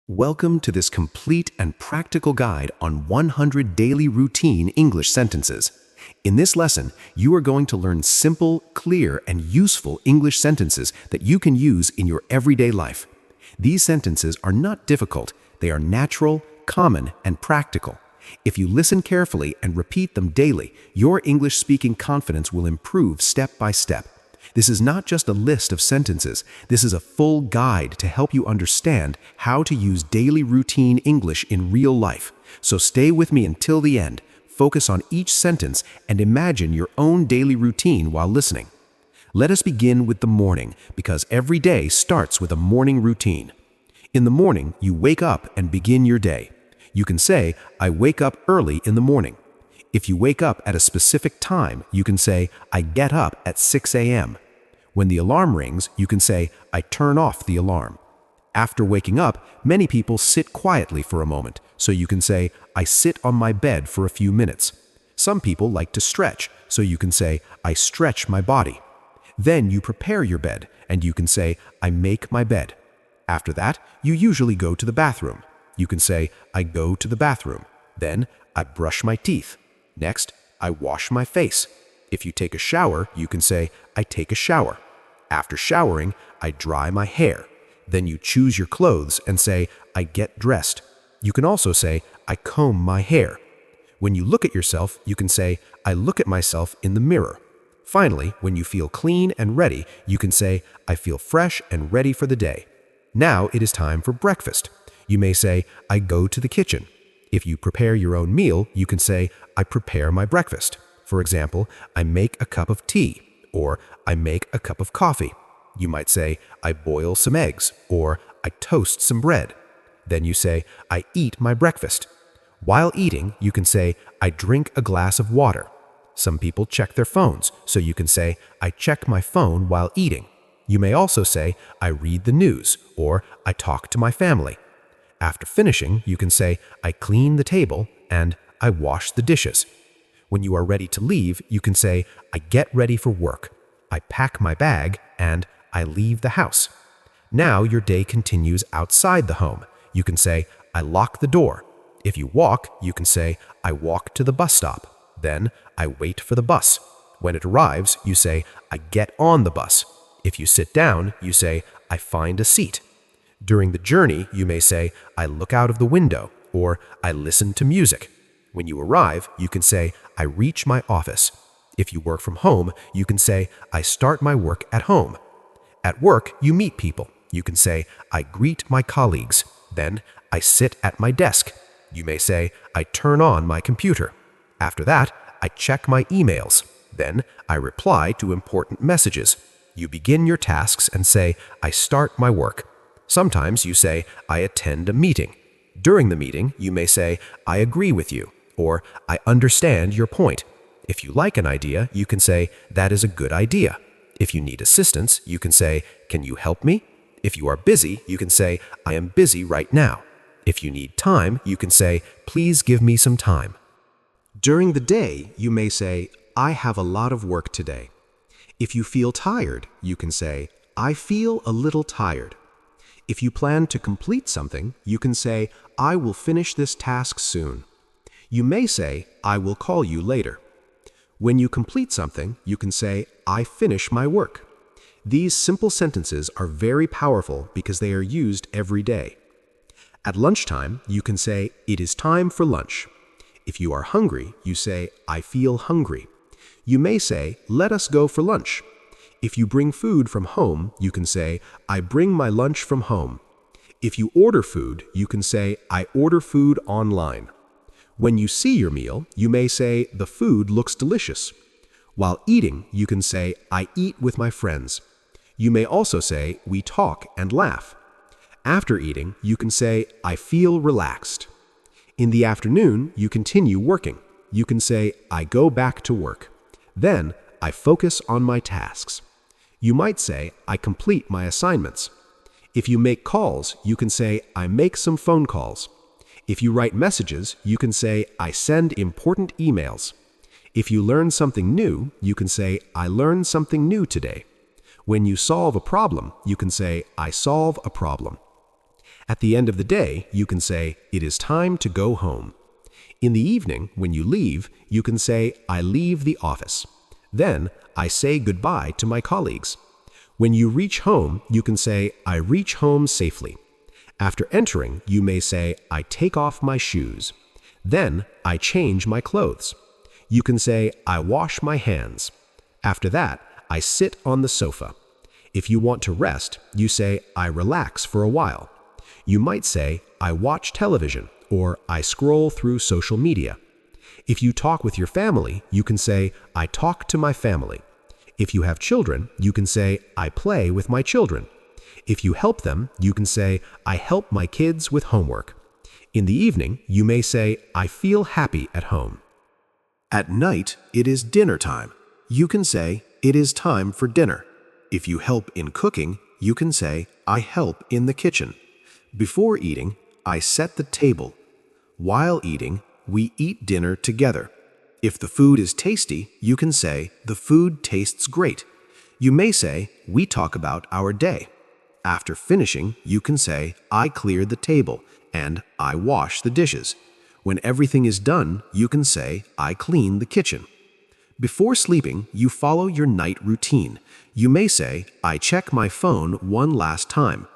Welcome to this complete and practical guide on 100 daily routine English sentences. In this lesson, you are going to learn simple, clear, and useful English sentences that you can use in your everyday life. These sentences are not difficult, they are natural, common, and practical. If you listen carefully and repeat them daily, your English speaking confidence will improve step by step. This is not just a list of sentences, this is a full guide to help you understand how to use daily routine English in real life. So stay with me until the end, focus on each sentence, and imagine your own daily routine while listening. Let us begin with the morning, because every day starts with a morning routine. In the morning, you wake up and begin your day. You can say, I wake up early in the morning. If you wake up at a specific time, you can say, I get up at 6 a.m. When the alarm rings, you can say, I turn off the alarm. After waking up, many people sit quietly for a moment, so you can say, I sit on my bed for a few minutes. Some people like to stretch, so you can say, I stretch my body. Then you prepare your bed, and you can say, I make my bed. After that, you usually go to the bathroom. You can say, I go to the bathroom. Then, I brush my teeth. Next, I wash my face. If you take a shower, you can say, I take a shower. After showering, I dry my hair. Then you choose your clothes and say, I get dressed. You can also say, I comb my hair. When you look at yourself, you can say, I look at myself in the mirror. Finally, when you feel clean and ready, you can say, I feel fresh and ready for the day. Now it is time for breakfast. You may say, I go to the kitchen. If you prepare your own meal, you can say, I prepare my breakfast. For example, I make a cup of tea, or I make a cup of coffee. You might say, I boil some eggs, or I toast some bread. Then you say, I eat my breakfast. While eating, you can say, I drink a glass of water. Some people check their phones, so you can say, I check my phone while eating. You may also say, I read the news, or I talk to my family. After finishing, you can say, I clean the table, and I wash the dishes. When you are ready to leave, you can say, I get ready for work. I pack my bag, and I leave the house. Now your day continues outside the home. You can say, I lock the door. If you walk, you can say, I walk to the bus stop. Then, I wait for the bus. When it arrives, you say, I get on the bus. If you sit down, you say, I find a seat. During the journey, you may say, I look out of the window, or I listen to music. When you arrive, you can say, I reach my office. If you work from home, you can say, I start my work at home. At work, you meet people. You can say, I greet my colleagues. Then, I sit at my desk. You may say, I turn on my computer. After that, I check my emails. Then, I reply to important messages. You begin your tasks and say, I start my work. Sometimes you say, I attend a meeting. During the meeting, you may say, I agree with you, or I understand your point. If you like an idea, you can say, that is a good idea. If you need assistance, you can say, can you help me? If you are busy, you can say, I am busy right now. If you need time, you can say, please give me some time. During the day, you may say, I have a lot of work today. If you feel tired, you can say, I feel a little tired. If you plan to complete something, you can say, I will finish this task soon. You may say, I will call you later. When you complete something, you can say, I finish my work. These simple sentences are very powerful because they are used every day. At lunchtime, you can say, it is time for lunch. If you are hungry, you say, I feel hungry. You may say, let us go for lunch. If you bring food from home, you can say, I bring my lunch from home. If you order food, you can say, I order food online. When you see your meal, you may say, the food looks delicious. While eating, you can say, I eat with my friends. You may also say, we talk and laugh. After eating, you can say, I feel relaxed. In the afternoon, you continue working. You can say, I go back to work. Then, I focus on my tasks. You might say, I complete my assignments. If you make calls, you can say, I make some phone calls. If you write messages, you can say, I send important emails. If you learn something new, you can say, I learned something new today. When you solve a problem, you can say, I solve a problem. At the end of the day, you can say, "It is time to go home." In the evening, when you leave, you can say, "I leave the office." Then, "I say goodbye to my colleagues." When you reach home, you can say, "I reach home safely." After entering, you may say, "I take off my shoes." Then, "I change my clothes." You can say, "I wash my hands." After that, "I sit on the sofa." If you want to rest, you say, "I relax for a while." You might say, "I watch television," or "I scroll through social media." If you talk with your family, you can say, "I talk to my family." If you have children, you can say, "I play with my children." If you help them, you can say, "I help my kids with homework." In the evening, you may say, "I feel happy at home." At night, it is dinner time. You can say, "It is time for dinner." If you help in cooking, you can say, "I help in the kitchen." Before eating, "I set the table." While eating, "We eat dinner together." If the food is tasty, you can say, "The food tastes great." You may say, "We talk about our day." After finishing, you can say, "I clear the table," and "I wash the dishes." When everything is done, you can say, "I clean the kitchen." Before sleeping, you follow your night routine. You may say, "I check my phone one last time."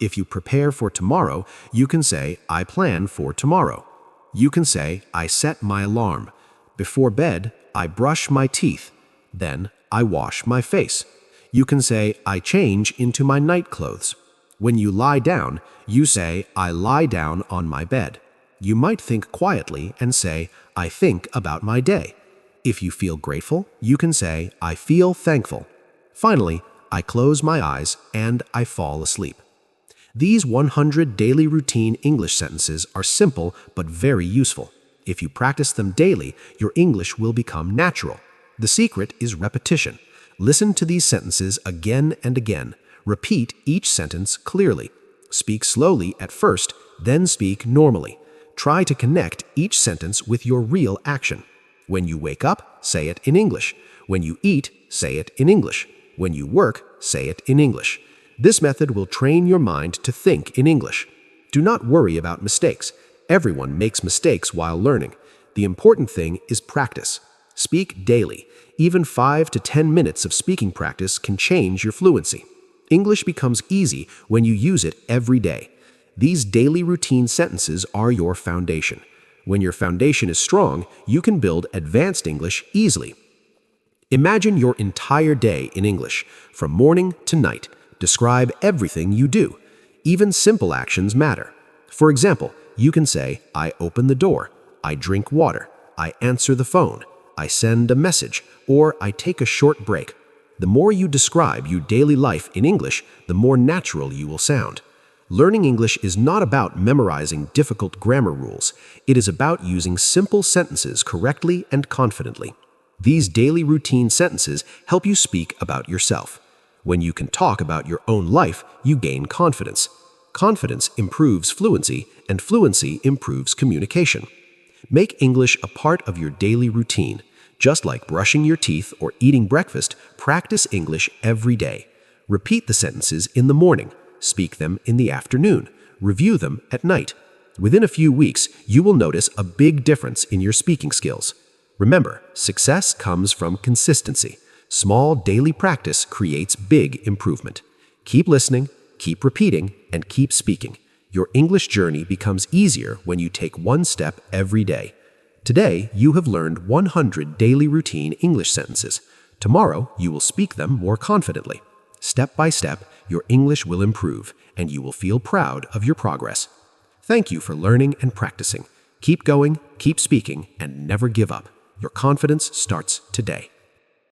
If you prepare for tomorrow, you can say, "I plan for tomorrow." You can say, "I set my alarm." Before bed, "I brush my teeth." Then, "I wash my face." You can say, "I change into my night clothes." When you lie down, you say, "I lie down on my bed." You might think quietly and say, "I think about my day." If you feel grateful, you can say, "I feel thankful." Finally, "I close my eyes and I fall asleep." These 100 daily routine English sentences are simple but very useful. If you practice them daily, your English will become natural. The secret is repetition. Listen to these sentences again and again. Repeat each sentence clearly. Speak slowly at first, then speak normally. Try to connect each sentence with your real action. When you wake up, say it in English. When you eat, say it in English. When you work, say it in English. This method will train your mind to think in English. Do not worry about mistakes. Everyone makes mistakes while learning. The important thing is practice. Speak daily. Even 5 to 10 minutes of speaking practice can change your fluency. English becomes easy when you use it every day. These daily routine sentences are your foundation. When your foundation is strong, you can build advanced English easily. Imagine your entire day in English, from morning to night. Describe everything you do. Even simple actions matter. For example, you can say, "I open the door," "I drink water," "I answer the phone," "I send a message," or "I take a short break." The more you describe your daily life in English, the more natural you will sound. Learning English is not about memorizing difficult grammar rules. It is about using simple sentences correctly and confidently. These daily routine sentences help you speak about yourself. When you can talk about your own life, you gain confidence. Confidence improves fluency, and fluency improves communication. Make English a part of your daily routine. Just like brushing your teeth or eating breakfast, practice English every day. Repeat the sentences in the morning. Speak them in the afternoon. Review them at night. Within a few weeks, you will notice a big difference in your speaking skills. Remember, success comes from consistency. Small daily practice creates big improvement. Keep listening, keep repeating, and keep speaking. Your English journey becomes easier when you take one step every day. Today, you have learned 100 daily routine English sentences. Tomorrow, you will speak them more confidently. Step by step, your English will improve, and you will feel proud of your progress. Thank you for learning and practicing. Keep going, keep speaking, and never give up. Your confidence starts today.